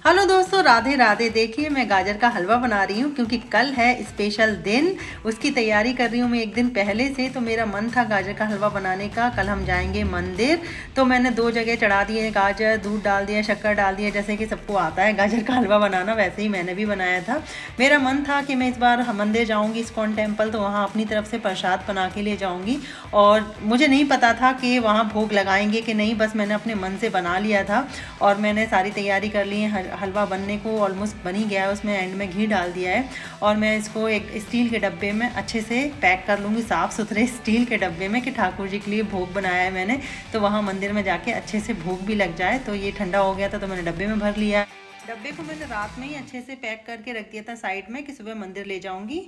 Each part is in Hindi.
हेलो दोस्तों, राधे राधे। देखिए मैं गाजर का हलवा बना रही हूँ क्योंकि कल है स्पेशल दिन। उसकी तैयारी कर रही हूँ मैं एक दिन पहले से। तो मेरा मन था गाजर का हलवा बनाने का। कल हम जाएंगे मंदिर, तो मैंने 2 जगह चढ़ा दिए गाजर, दूध डाल दिया, शक्कर डाल दिया। जैसे कि सबको आता है गाजर का हलवा बनाना, वैसे ही मैंने भी बनाया था। मेरा मन था कि मैं इस बार मंदिर जाऊँगी, इस्कॉन टेम्पल, तो वहाँ अपनी तरफ से प्रसाद बना के ले जाऊँगी। और मुझे नहीं पता था कि वहाँ भोग लगाएंगे कि नहीं, बस मैंने अपने मन से बना लिया था। और मैंने सारी तैयारी कर ली है। हलवा बनने को ऑलमोस्ट बन ही गया है, उसमें एंड में घी डाल दिया है। और मैं इसको एक स्टील के डब्बे में अच्छे से पैक कर लूँगी, साफ़ सुथरे स्टील के डब्बे में, कि ठाकुर जी के लिए भोग बनाया है मैंने, तो वहाँ मंदिर में जाके अच्छे से भोग भी लग जाए। तो ये ठंडा हो गया था तो मैंने डब्बे में भर लिया। डब्बे को मैंने रात में ही अच्छे से पैक करके रख दिया था साइड में कि सुबह मंदिर ले जाऊँगी।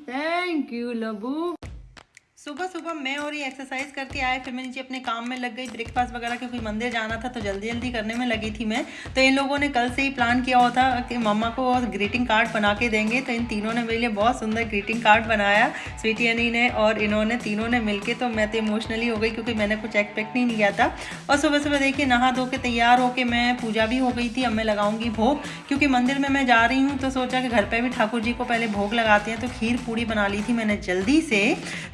थैंक यू लबू। सुबह सुबह मैं और ये एक्सरसाइज करके आए, फिर मैं नीचे अपने काम में लग गई, ब्रेकफास्ट वगैरह, क्योंकि मंदिर जाना था तो जल्दी जल्दी करने में लगी थी मैं। तो इन लोगों ने कल से ही प्लान किया हुआ था कि मम्मा को ग्रीटिंग कार्ड बना के देंगे। तो इन तीनों ने मेरे लिए बहुत सुंदर ग्रीटिंग कार्ड बनाया, स्वीटी अनी ने और इन्होंने, तीनों ने मिलके। तो मैं तो इमोशनली हो गई क्योंकि मैंने कुछ एक्सपेक्ट नहीं किया था। और सुबह सुबह देखिए नहा धो के तैयार होके मैं, पूजा भी हो गई थी, अब मैं लगाऊंगी भोग। क्योंकि मंदिर में मैं जा रही हूँ तो सोचा कि घर पर भी ठाकुर जी को पहले भोग लगाते हैं। तो खीर पूड़ी बना ली थी मैंने जल्दी से।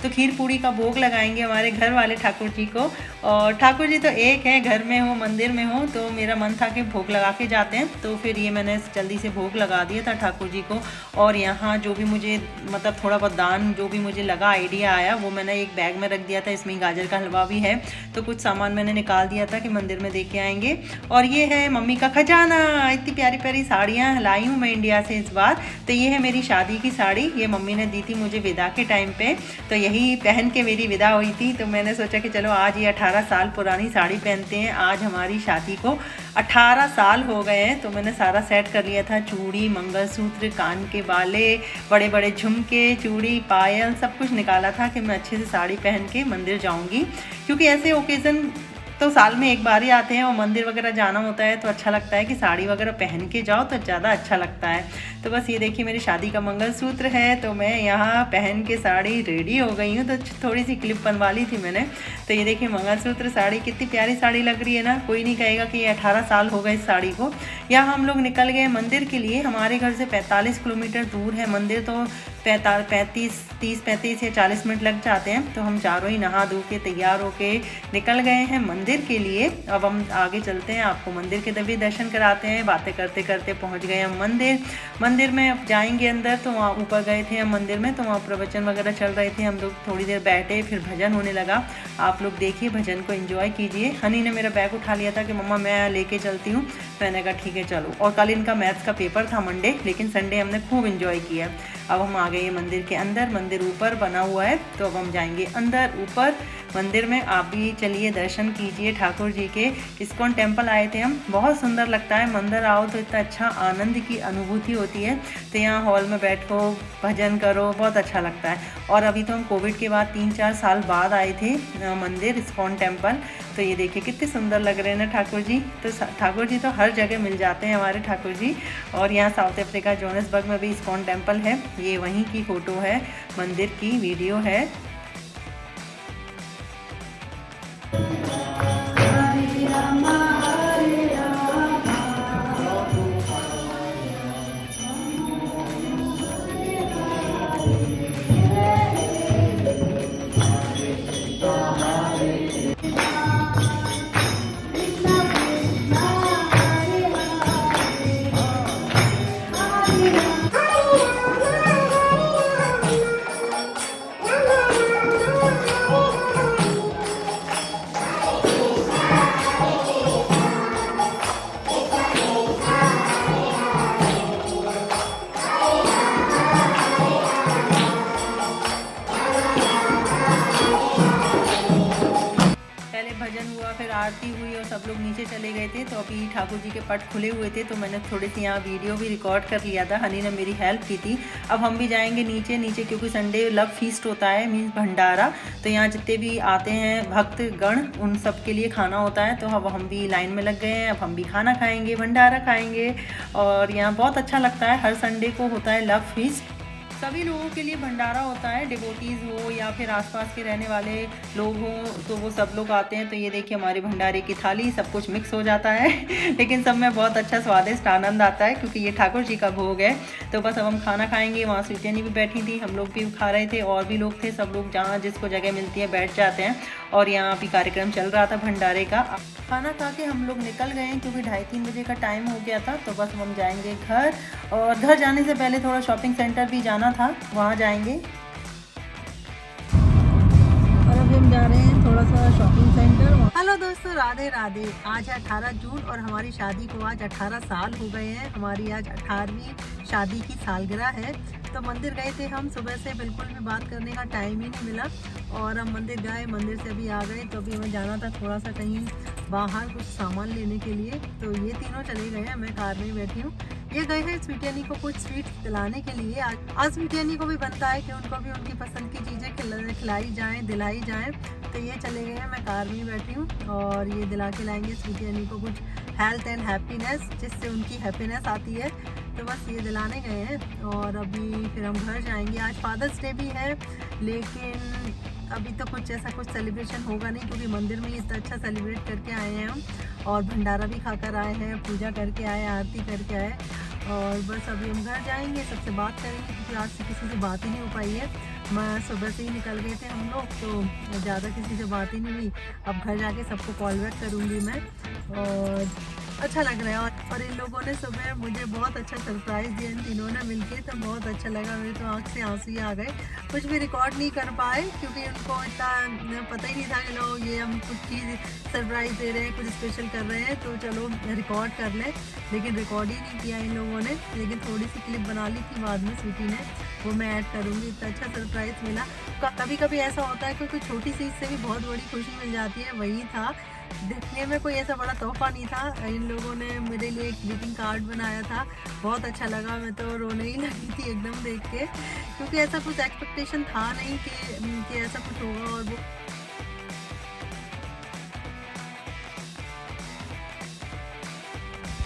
तो खीर पूड़ी का भोग लगाएंगे हमारे घर वाले ठाकुर जी को। और ठाकुर जी तो एक है, घर में हो मंदिर में हो, तो मेरा मन था कि भोग लगा के जाते हैं। तो फिर ये मैंने जल्दी से भोग लगा दिया था ठाकुर जी को। और यहाँ जो भी मुझे मतलब थोड़ा बहुत दान जो भी मुझे लगा, आइडिया आया, वो मैंने एक बैग में रख दिया था। इसमें गाजर का हलवा भी है, तो कुछ सामान मैंने निकाल दिया था कि मंदिर में दे के आएंगे। और ये है मम्मी का खजाना। इतनी प्यारी प्यारी साड़ियाँ लाई हूँ मैं इंडिया से इस बार। तो ये है मेरी शादी की साड़ी, ये मम्मी ने दी थी मुझे विदा के टाइम पे। तो यही पहन के मेरी विदा हुई थी। तो मैंने सोचा कि चलो आज ये 18 साल पुरानी साड़ी पहनते हैं। आज हमारी शादी को 18 साल हो गए हैं। तो मैंने सारा सेट कर लिया था, चूड़ी, मंगलसूत्र, कान के बाले, बड़े बड़े झुमके, चूड़ी, पायल, सब कुछ निकाला था कि मैं अच्छे से साड़ी पहन के मंदिर जाऊंगी। क्योंकि ऐसे ओकेज़न तो साल में एक बार ही आते हैं और मंदिर वगैरह जाना होता है, तो अच्छा लगता है कि साड़ी वगैरह पहन के जाओ तो ज़्यादा अच्छा लगता है। तो बस ये देखिए मेरी शादी का मंगलसूत्र है। तो मैं यहाँ पहन के साड़ी रेडी हो गई हूँ। तो थोड़ी सी क्लिप बनवा ली थी मैंने। तो ये देखिए मंगलसूत्र साड़ी, कितनी प्यारी साड़ी लग रही है ना। कोई नहीं कहेगा कि ये 18 साल हो गए इस साड़ी को। यहाँ हम लोग निकल गए मंदिर के लिए। हमारे घर से 45 किलोमीटर दूर है मंदिर। तो 30-35 या 40 मिनट लग जाते हैं। तो हम चारों ही नहा धो के तैयार होके निकल गए हैं मंदिर के लिए। अब हम आगे चलते हैं, आपको मंदिर के भी दर्शन कराते हैं। बातें करते करते पहुंच गए हम मंदिर में। अब जाएंगे अंदर, तो वहाँ ऊपर गए थे हम मंदिर में, तो वहाँ प्रवचन वगैरह चल रहे थे। हम लोग थोड़ी देर बैठे, फिर भजन होने लगा। आप लोग देखिए, भजन को एंजॉय कीजिए। हनी ने मेरा बैग उठा लिया था कि मम्मा मैं लेके चलती हूँ। मैंने कहा ठीक है चलो। और कल इनका मैथ्स का पेपर था मंडे, लेकिन संडे हमने खूब एंजॉय किया। अब हम आ गए मंदिर के अंदर। मंदिर ऊपर बना हुआ है, तो अब हम जाएंगे अंदर ऊपर मंदिर में। आप भी चलिए दर्शन कीजिए ठाकुर जी के। इस्कॉन टेम्पल आए थे हम, बहुत सुंदर लगता है। मंदिर आओ तो इतना अच्छा आनंद की अनुभूति होती है। तो यहाँ हॉल में बैठो, भजन करो, बहुत अच्छा लगता है। और अभी तो हम कोविड के बाद 3-4 साल बाद आए थे मंदिर इस्कॉन टेम्पल। तो ये देखिए कितने सुंदर लग रहे हैं ना ठाकुर जी। तो ठाकुर जी तो हर जगह मिल जाते हैं हमारे ठाकुर जी। और यहाँ साउथ अफ्रीका जोहान्सबर्ग में भी इस्कॉन टेम्पल है। ये वहीं की फ़ोटो है, मंदिर की वीडियो है। आरती हुई और सब लोग नीचे चले गए थे, तो अभी ठाकुर जी के पट खुले हुए थे, तो मैंने थोड़ी सी यहाँ वीडियो भी रिकॉर्ड कर लिया था। हनी ने मेरी हेल्प की थी। अब हम भी जाएंगे नीचे क्योंकि संडे लव फीस्ट होता है, मीन्स भंडारा। तो यहाँ जितने भी आते हैं भक्त गण उन सब के लिए खाना होता है। तो अब हम भी लाइन में लग गए हैं, अब हम भी खाना खाएंगे, भंडारा खाएंगे। और यहाँ बहुत अच्छा लगता है, हर संडे को होता है लव फीस्ट। सभी लोगों के लिए भंडारा होता है, डिवोटीज़ हो या फिर आसपास के रहने वाले लोग हों, तो वो सब लोग आते हैं। तो ये देखिए हमारे भंडारे की थाली, सब कुछ मिक्स हो जाता है लेकिन सब में बहुत अच्छा स्वादिष्ट आनंद आता है क्योंकि ये ठाकुर जी का भोग है। तो बस अब हम खाना खाएंगे। वहाँ स्वीटियानी भी बैठी थी, हम लोग भी खा रहे थे, और भी लोग थे। सब लोग जहाँ जिसको जगह मिलती है बैठ जाते हैं। और यहाँ भी कार्यक्रम चल रहा था भंडारे का। खाना खा के हम लोग निकल गए हैं क्योंकि 2:30-3 बजे का टाइम हो गया था। तो बस हम जाएंगे घर, और घर जाने से पहले थोड़ा शॉपिंग सेंटर भी जाना था, वहाँ जाएंगे। और अभी हम जा रहे हैं थोड़ा सा शॉपिंग सेंटर। हेलो दोस्तों, राधे राधे। आज है 18 जून और हमारी शादी को आज 18 साल हो गए हैं। हमारी आज 18वीं शादी की सालगिरह है। तो मंदिर गए थे हम, सुबह से बिल्कुल भी बात करने का टाइम ही नहीं मिला, और हम मंदिर गए, मंदिर से अभी आ गए। तो अभी हमें जाना था थोड़ा सा कहीं बाहर कुछ सामान लेने के लिए। तो ये तीनों चले गए हैं, मैं कार में बैठी हूँ। ये गए हैं स्वीटियानी को कुछ स्वीट दिलाने के लिए। आज स्वीटियानी को भी बनता है कि उनको भी उनकी पसंद की चीज़ें खिलाई जाएँ, दिलाई जाएँ। तो ये चले गए हैं, मैं कार में बैठी हूँ, और ये दिला के लाएंगे स्वीटियानी को कुछ हेल्थ एंड हैप्पीनेस, जिससे उनकी हैप्पीनेस आती है। तो बस ये दिलाने गए हैं, और अभी फिर हम घर जाएंगे। आज फादर्स डे भी है, लेकिन अभी तो कुछ ऐसा कुछ सेलिब्रेशन होगा नहीं क्योंकि मंदिर में इतना अच्छा सेलिब्रेट करके आए हैं हम, और भंडारा भी खाकर आए हैं, पूजा करके आए, आरती करके आए। और बस अभी हम घर जाएंगे, सबसे बात करेंगे क्योंकि आज से किसी से बात ही नहीं हो पाई है। मैं सुबह से ही निकल गए थे हम लोग, तो ज़्यादा किसी से बात ही नहीं हुई। अब घर जाके सबको कॉल बैक करूँगी मैं, और अच्छा लग रहा है। और इन लोगों ने सुबह मुझे बहुत अच्छा सरप्राइज़ दिया, इन तीनों ने मिलके, तो बहुत अच्छा लगा। मेरे तो आँख से आंसू ही आ गए। कुछ भी रिकॉर्ड नहीं कर पाए क्योंकि उनको इतना पता ही नहीं था कि लोग ये हम कुछ चीज़ सरप्राइज़ दे रहे हैं, कुछ स्पेशल कर रहे हैं, तो चलो रिकॉर्ड कर लें। लेकिन रिकॉर्ड ही नहीं किया इन लोगों ने, लेकिन थोड़ी सी क्लिप बना ली थी बाद में स्वीटी ने, वो मैं ऐड करूँगी। इतना अच्छा सरप्राइज़ मिला। कभी कभी ऐसा होता है कि कोई छोटी चीज़ से भी बहुत बड़ी खुशी मिल जाती है। वही था, देखने में कोई ऐसा बड़ा तोहफा नहीं था। इन लोगों ने मेरे लिए एक ग्रीटिंग कार्ड बनाया था, बहुत अच्छा लगा। मैं तो रोने ही लगी थी एकदम देख के, क्योंकि ऐसा कुछ एक्सपेक्टेशन था नहीं कि ऐसा कुछ होगा। और वो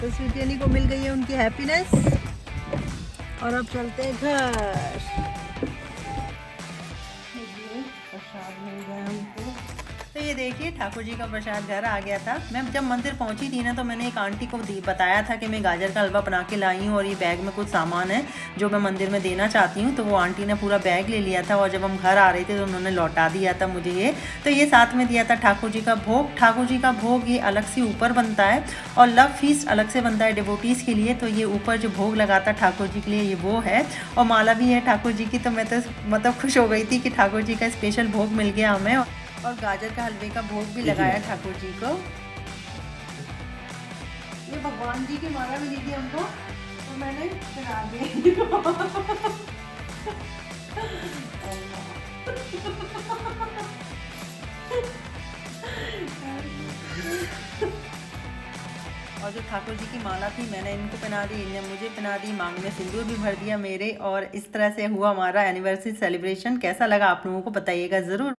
तो स्वीटियानी को मिल गई है उनकी हैप्पीनेस, और अब चलते हैं घर। प्रसाद मिल गया हमको। तो ये देखिए ठाकुर जी का प्रसाद घर आ गया था। मैं जब मंदिर पहुंची थी ना, तो मैंने एक आंटी को बताया था कि मैं गाजर का हलवा बना के लाई हूँ, और ये बैग में कुछ सामान है जो मैं मंदिर में देना चाहती हूँ। तो वो आंटी ने पूरा बैग ले लिया था, और जब हम घर आ रहे थे तो उन्होंने लौटा दिया था मुझे ये। तो ये साथ में दिया था ठाकुर जी का भोग। ठाकुर जी का भोग ये अलग से ऊपर बनता है, और लव फीस्ट अलग से बनता है डिवोटीज़ के लिए। तो ये ऊपर जो भोग लगाता ठाकुर जी के लिए, ये वो है। और माला भी है ठाकुर जी की। तो मैं तो मतलब खुश हो गई थी कि ठाकुर जी का स्पेशल भोग मिल गया हमें। और गाजर का हलवे का भोग भी लगाया ठाकुर जी को। ये भगवान जी की माला भी दी थी हमको, तो मैंने चढ़ा दी। और जो ठाकुर जी की माला थी मैंने इनको पहना दी, इन्हें मुझे पहना दी, मांग में सिंदूर भी भर दिया मेरे। और इस तरह से हुआ हमारा एनिवर्सरी सेलिब्रेशन। कैसा लगा आप लोगों को बताइएगा ज़रूर।